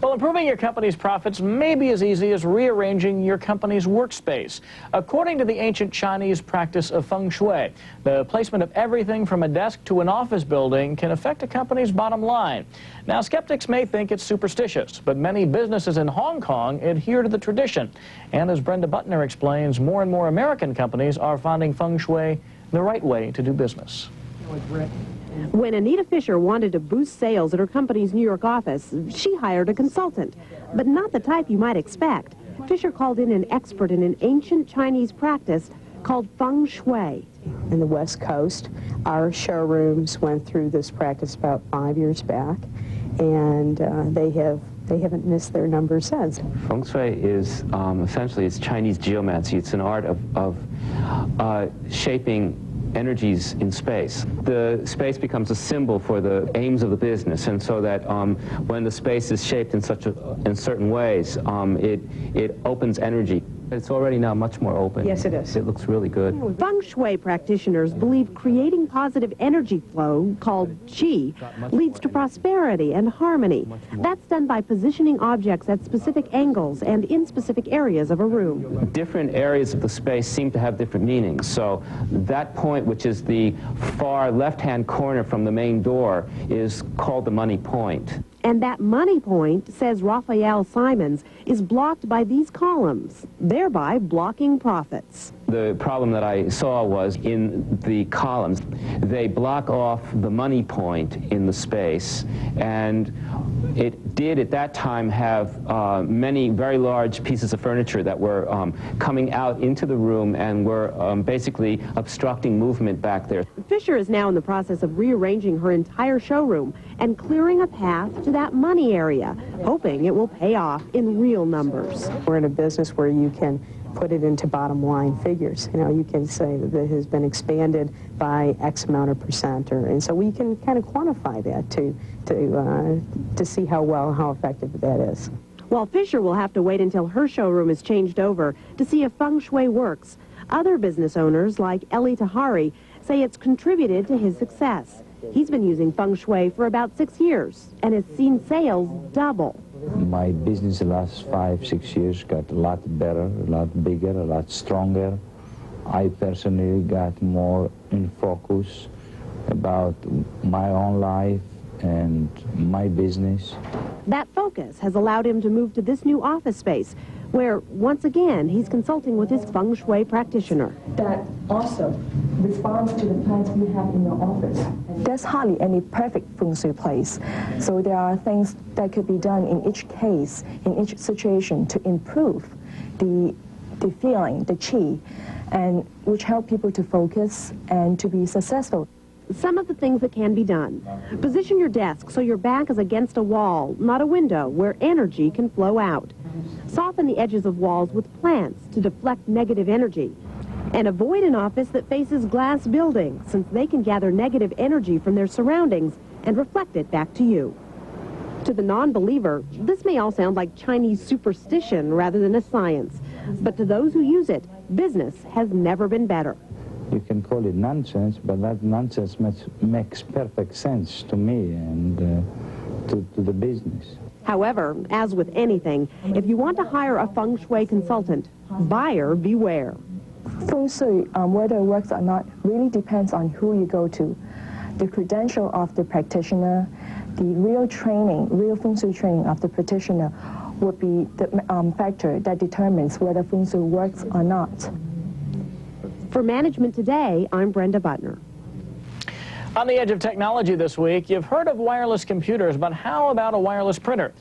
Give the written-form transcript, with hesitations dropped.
Well, improving your company's profits may be as easy as rearranging your company's workspace. According to the ancient Chinese practice of Feng Shui, the placement of everything from a desk to an office building can affect a company's bottom line. Now, skeptics may think it's superstitious, but many businesses in Hong Kong adhere to the tradition. And as Brenda Butner explains, more and more American companies are finding Feng Shui the right way to do business. When Anita Fisher wanted to boost sales at her company's New York office, she hired a consultant, but not the type you might expect. Fisher called in an expert in an ancient Chinese practice called Feng Shui. In the West Coast, our showrooms went through this practice about 5 years back, and they haven't missed their number since. Feng Shui is essentially it's Chinese geomancy. It's an art of shaping energies in space. The space becomes a symbol for the aims of the business, and so that when the space is shaped in certain ways, it opens energy. It's already now much more open. Yes, it is. It looks really good. Feng Shui practitioners believe creating positive energy flow, called qi, leads to prosperity and harmony. That's done by positioning objects at specific angles and in specific areas of a room. Different areas of the space seem to have different meanings. So that point, which is the far left-hand corner from the main door, is called the money point. And that money point, says Raphael Simons, is blocked by these columns, thereby blocking profits. The problem that I saw was in the columns. They block off the money point in the space, and it did at that time have many very large pieces of furniture that were coming out into the room and were basically obstructing movement back there. Fisher is now in the process of rearranging her entire showroom and clearing a path to that money area, hoping it will pay off in real numbers. We're in a business where you can put it into bottom line figures. You know, you can say that it has been expanded by X amount of percent, and so we can kind of quantify that to see how effective that is. While Fisher will have to wait until her showroom is changed over to see if Feng Shui works, other business owners like Elie Tahari say it's contributed to his success. He's been using Feng Shui for about 6 years and has seen sales double. My business the last 5-6 years got a lot better, a lot bigger, a lot stronger. I personally got more in focus about my own life and my business. That focus has allowed him to move to this new office space, where, once again, he's consulting with his Feng Shui practitioner. That also responds to the plans you have in your office. There's hardly any perfect Feng Shui place, so there are things that could be done in each case, in each situation, to improve the feeling, the qi, and which help people to focus and to be successful. Some of the things that can be done. Position your desk so your back is against a wall, not a window, where energy can flow out. Soften the edges of walls with plants to deflect negative energy. And avoid an office that faces glass buildings, since they can gather negative energy from their surroundings and reflect it back to you. To the non-believer, this may all sound like Chinese superstition rather than a science. But to those who use it, business has never been better. You can call it nonsense, but that nonsense makes perfect sense to me and to the business. However, as with anything, if you want to hire a Feng Shui consultant, buyer beware. Feng Shui, whether it works or not, really depends on who you go to. The credential of the practitioner, the real training, real Feng Shui training of the practitioner would be the factor that determines whether Feng Shui works or not. For Management Today, I'm Brenda Butner. On the edge of technology this week, you've heard of wireless computers, but how about a wireless printer?